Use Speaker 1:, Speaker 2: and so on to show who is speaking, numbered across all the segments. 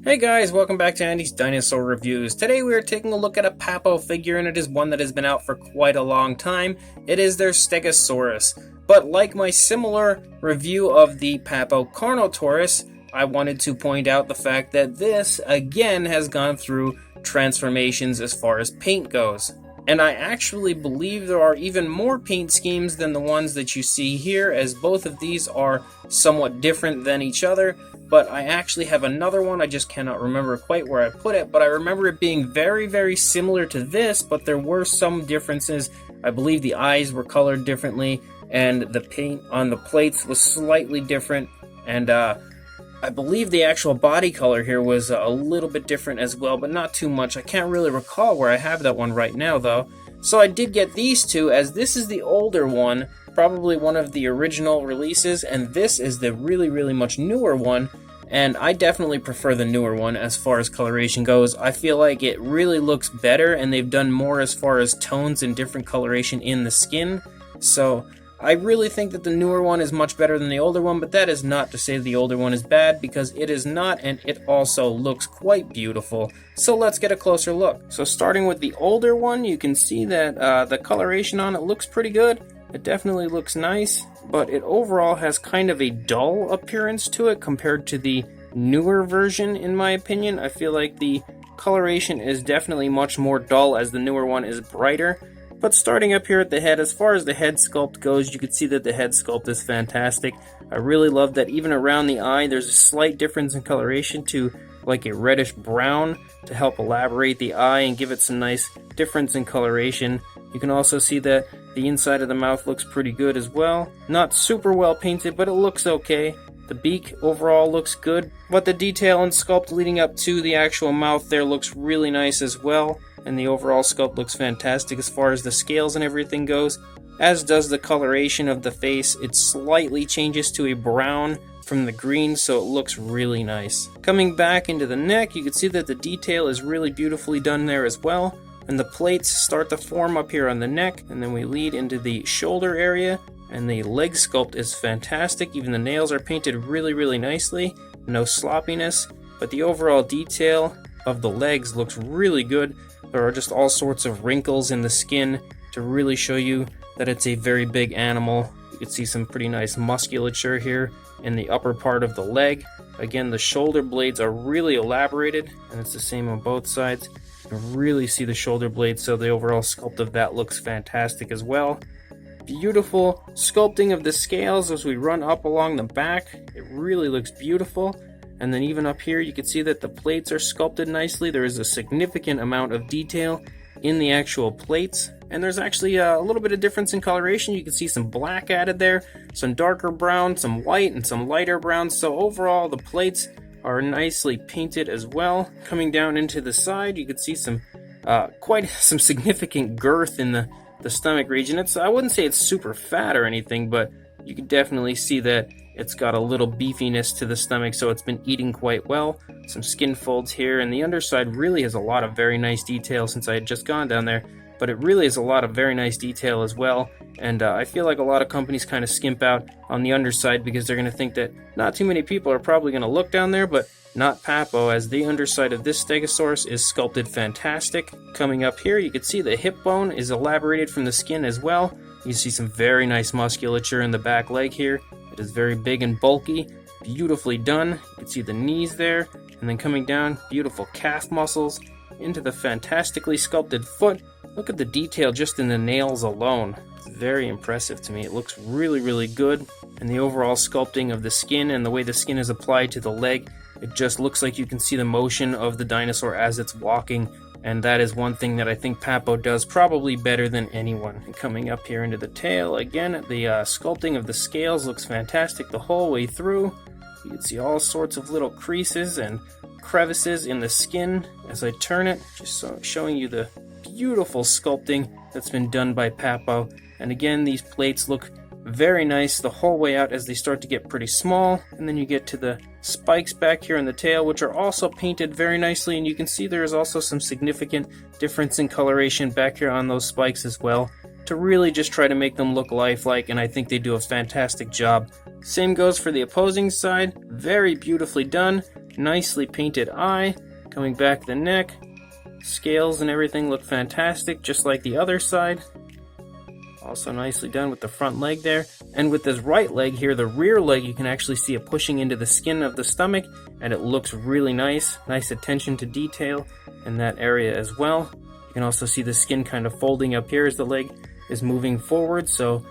Speaker 1: Hey guys, welcome back to Andy's Dinosaur Reviews. Today we are taking a look at a Papo figure, and it is one that has been out for quite a long time. It is their Stegosaurus. But like my similar review of the Papo Carnotaurus, I wanted to point out the fact that this, again, has gone through transformations as far as paint goes. And I actually believe there are even more paint schemes than the ones that you see here, as both of these are somewhat different than each other. But I actually have another one, I just cannot remember quite where I put it, but I remember it being very, very similar to this, but there were some differences. I believe the eyes were colored differently, and the paint on the plates was slightly different, and I believe the actual body color here was a little bit different as well, but not too much. I can't really recall where I have that one right now, though. So I did get these two, as this is the older one, probably one of the original releases, and this is the really, really much newer one. And I definitely prefer the newer one as far as coloration goes. I feel like it really looks better, and they've done more as far as tones and different coloration in the skin. So I really think that the newer one is much better than the older one, but that is not to say the older one is bad, because it is not, and it also looks quite beautiful. So let's get a closer look. So starting with the older one, you can see that the coloration on it looks pretty good. It definitely looks nice, but it overall has kind of a dull appearance to it compared to the newer version, in my opinion. I feel like the coloration is definitely much more dull, as the newer one is brighter. But starting up here at the head, as far as the head sculpt goes, you can see that the head sculpt is fantastic. I really love that even around the eye, there's a slight difference in coloration to like a reddish brown to help elaborate the eye and give it some nice difference in coloration. You can also see that the inside of the mouth looks pretty good as well. Not super well painted, but it looks okay. The beak overall looks good, but the detail and sculpt leading up to the actual mouth there looks really nice as well. And the overall sculpt looks fantastic as far as the scales and everything goes, as does the coloration of the face. It slightly changes to a brown from the green, so it looks really nice. Coming back into the neck, you can see that the detail is really beautifully done there as well. And the plates start to form up here on the neck, and then we lead into the shoulder area, and the leg sculpt is fantastic. Even the nails are painted really, really nicely. No sloppiness, but the overall detail of the legs looks really good. There are just all sorts of wrinkles in the skin to really show you that it's a very big animal. You can see some pretty nice musculature here in the upper part of the leg. Again, the shoulder blades are really elaborated, and it's the same on both sides. You can really see the shoulder blades, so the overall sculpt of that looks fantastic as well. Beautiful sculpting of the scales as we run up along the back. It really looks beautiful. And then even up here, you can see that the plates are sculpted nicely. There is a significant amount of detail in the actual plates. And there's actually a little bit of difference in coloration. You can see some black added there, some darker brown, some white, and some lighter brown. So overall, the plates are nicely painted as well. Coming down into the side, you can see some quite some significant girth in the stomach region. I wouldn't say it's super fat or anything, but you can definitely see that it's got a little beefiness to the stomach, so it's been eating quite well. Some skin folds here, and the underside really has a lot of very nice detail since I had just gone down there, but it really is a lot of very nice detail as well. And I feel like a lot of companies kind of skimp out on the underside because they're going to think that not too many people are probably going to look down there, but not Papo, as the underside of this Stegosaurus is sculpted fantastic. Coming up here, you can see the hip bone is elaborated from the skin as well. You see some very nice musculature in the back leg here. It is very big and bulky, beautifully done. You can see the knees there, and then coming down, beautiful calf muscles into the fantastically sculpted foot. Look at the detail just in the nails alone. It's very impressive to me. It looks really, really good. And the overall sculpting of the skin and the way the skin is applied to the leg, it just looks like you can see the motion of the dinosaur as it's walking. And that is one thing that I think Papo does probably better than anyone. And coming up here into the tail, again, the sculpting of the scales looks fantastic the whole way through. You can see all sorts of little creases and crevices in the skin as I turn it, just showing you the beautiful sculpting that's been done by Papo. And again, these plates look very nice the whole way out as they start to get pretty small, and then you get to the spikes back here in the tail, which are also painted very nicely, and you can see there is also some significant difference in coloration back here on those spikes as well, to really just try to make them look lifelike, and I think they do a fantastic job. Same goes for the opposing side, very beautifully done. nicely painted eye. Coming back the neck, scales and everything look fantastic, just like the other side. Also nicely done with the front leg there. And with this right leg here, the rear leg, you can actually see it pushing into the skin of the stomach, and it looks really nice. Nice attention to detail in that area as well. You can also see the skin kind of folding up here as the leg is moving forward, so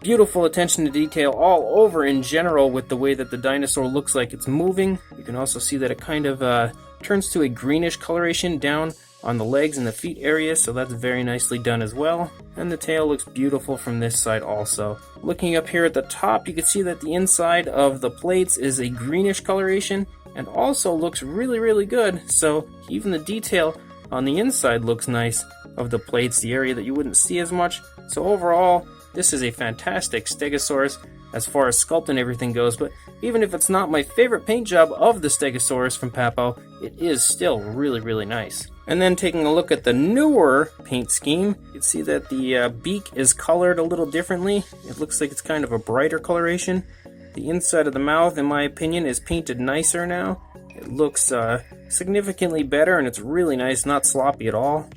Speaker 1: beautiful attention to detail all over in general with the way that the dinosaur looks like it's moving. You can also see that it kind of turns to a greenish coloration down on the legs and the feet area, so that's very nicely done as well. And the tail looks beautiful from this side also. Looking up here at the top, you can see that the inside of the plates is a greenish coloration and also looks really, really good. So even the detail on the inside looks nice of the plates, the area that you wouldn't see as much. So overall, this is a fantastic Stegosaurus as far as sculpt and everything goes, but even if it's not my favorite paint job of the Stegosaurus from Papo, it is still really, really nice. And then taking a look at the newer paint scheme, you can see that the beak is colored a little differently. It looks like it's kind of a brighter coloration. The inside of the mouth, in my opinion, is painted nicer now. It looks significantly better, and it's really nice, not sloppy at all.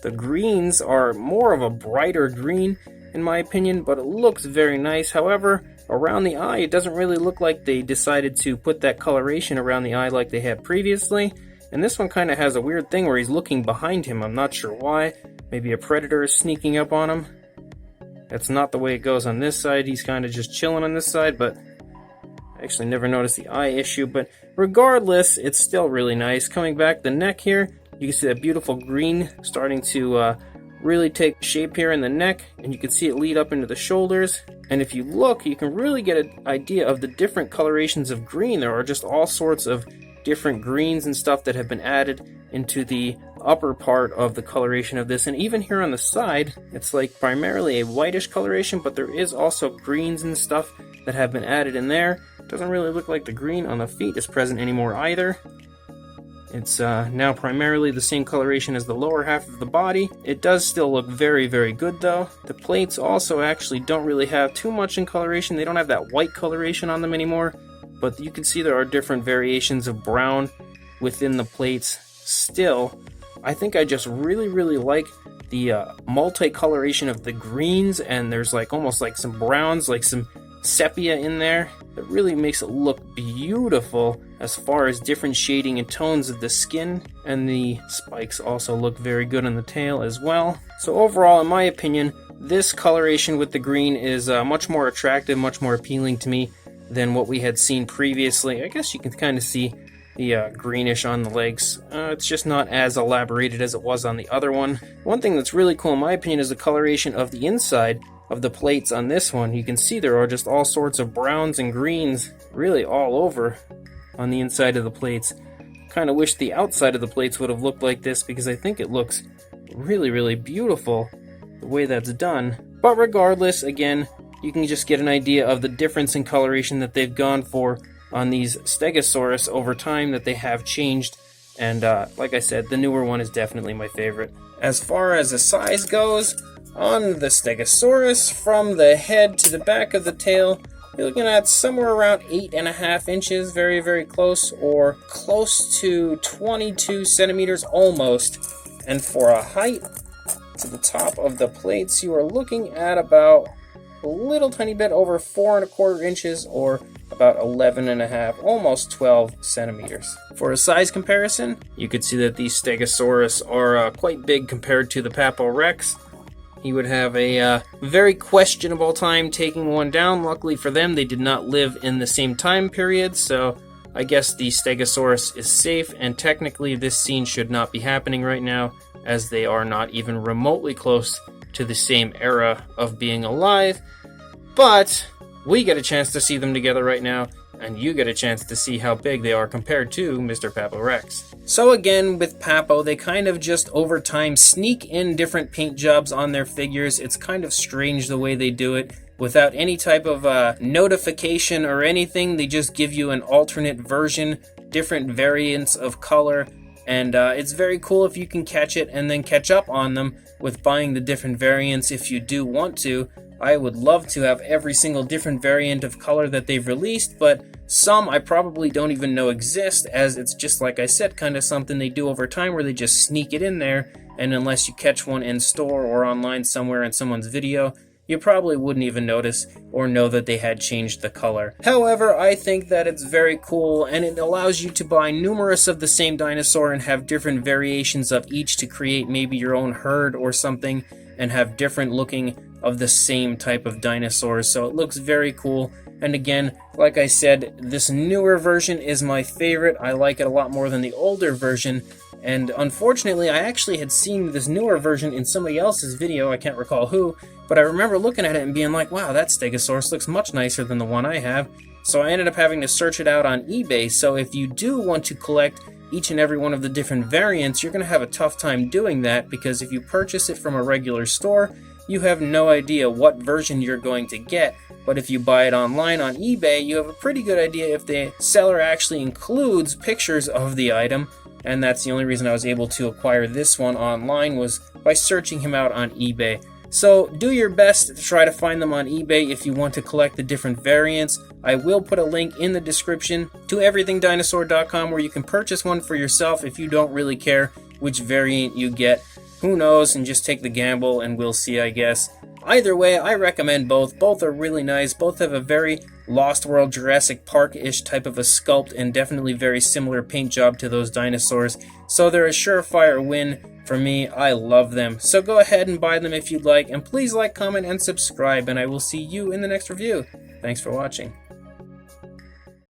Speaker 1: The greens are more of a brighter green, in my opinion, but it looks very nice. However, around the eye, it doesn't really look like they decided to put that coloration around the eye like they had previously. And this one kind of has a weird thing where he's looking behind him. I'm not sure why. Maybe a predator is sneaking up on him. That's not the way it goes on this side. He's kind of just chilling on this side, but I actually never noticed the eye issue. But regardless, it's still really nice. Coming back the neck here, you can see that beautiful green starting to really take shape here in the neck, and you can see it lead up into the shoulders. And if you look, you can really get an idea of the different colorations of green. There are just all sorts of different greens and stuff that have been added into the upper part of the coloration of this. And even here on the side, it's like primarily a whitish coloration, but there is also greens and stuff that have been added in there. It doesn't really look like the green on the feet is present anymore either. It's now primarily the same coloration as the lower half of the body. It does still look very, very good though. The plates also actually don't really have too much in coloration. They don't have that white coloration on them anymore, but you can see there are different variations of brown within the plates still. I think I just really, really like the multi-coloration of the greens, and there's like almost like some browns, like some sepia in there. It really makes it look beautiful as far as different shading and tones of the skin, and the spikes also look very good on the tail as well. So overall, in my opinion, this coloration with the green is much more attractive, much more appealing to me than what we had seen previously. I guess you can kind of see the greenish on the legs. It's just not as elaborated as it was on the other one. One thing that's really cool in my opinion is the coloration of the inside of the plates on this one. You can see there are just all sorts of browns and greens really all over on the inside of the plates. Kind of wish the outside of the plates would have looked like this, because I think it looks really, really beautiful the way that's done. But regardless, again, you can just get an idea of the difference in coloration that they've gone for on these Stegosaurus over time, that they have changed. And like I said, the newer one is definitely my favorite. As far as the size goes, on the Stegosaurus, from the head to the back of the tail, you're looking at somewhere around 8.5 inches, very, very close, or close to 22 centimeters almost. And for a height to the top of the plates, you are looking at about a little tiny bit over 4.25 inches, or about 11.5, almost 12 centimeters. For a size comparison, you could see that these Stegosaurus are quite big compared to the Papo Rex. He would have a very questionable time taking one down. Luckily for them, they did not live in the same time period, so I guess the Stegosaurus is safe, and technically this scene should not be happening right now, as they are not even remotely close to the same era of being alive. But we get a chance to see them together right now, and you get a chance to see how big they are compared to Mr. Papo Rex. So again, with Papo, they kind of just over time sneak in different paint jobs on their figures. It's kind of strange the way they do it. Without any type of notification or anything, they just give you an alternate version, different variants of color, and it's very cool if you can catch it and then catch up on them with buying the different variants if you do want to. I would love to have every single different variant of color that they've released, but Some I probably don't even know exist, as it's just like I said, kind of something they do over time where they just sneak it in there, and unless you catch one in store or online somewhere in someone's video, you probably wouldn't even notice or know that they had changed the color. However, I think that it's very cool, and it allows you to buy numerous of the same dinosaur and have different variations of each to create maybe your own herd or something, and have different looking of the same type of dinosaurs. So it looks very cool. And again, like I said, this newer version is my favorite. I like it a lot more than the older version. And unfortunately, I actually had seen this newer version in somebody else's video, I can't recall who, but I remember looking at it and being like, wow, that Stegosaurus looks much nicer than the one I have. So I ended up having to search it out on eBay. So if you do want to collect each and every one of the different variants, you're going to have a tough time doing that, because if you purchase it from a regular store, you have no idea what version you're going to get. But if you buy it online on eBay, you have a pretty good idea if the seller actually includes pictures of the item. And that's the only reason I was able to acquire this one online, was by searching him out on eBay. So do your best to try to find them on eBay if you want to collect the different variants. I will put a link in the description to everythingdinosaur.com where you can purchase one for yourself if you don't really care which variant you get. Who knows, and just take the gamble and we'll see, I guess. Either way, I recommend both. Both are really nice. Both have a very Lost World Jurassic Park-ish type of a sculpt, and definitely very similar paint job to those dinosaurs. So they're a surefire win for me. I love them. So go ahead and buy them if you'd like, and please like, comment, and subscribe, and I will see you in the next review. Thanks for watching.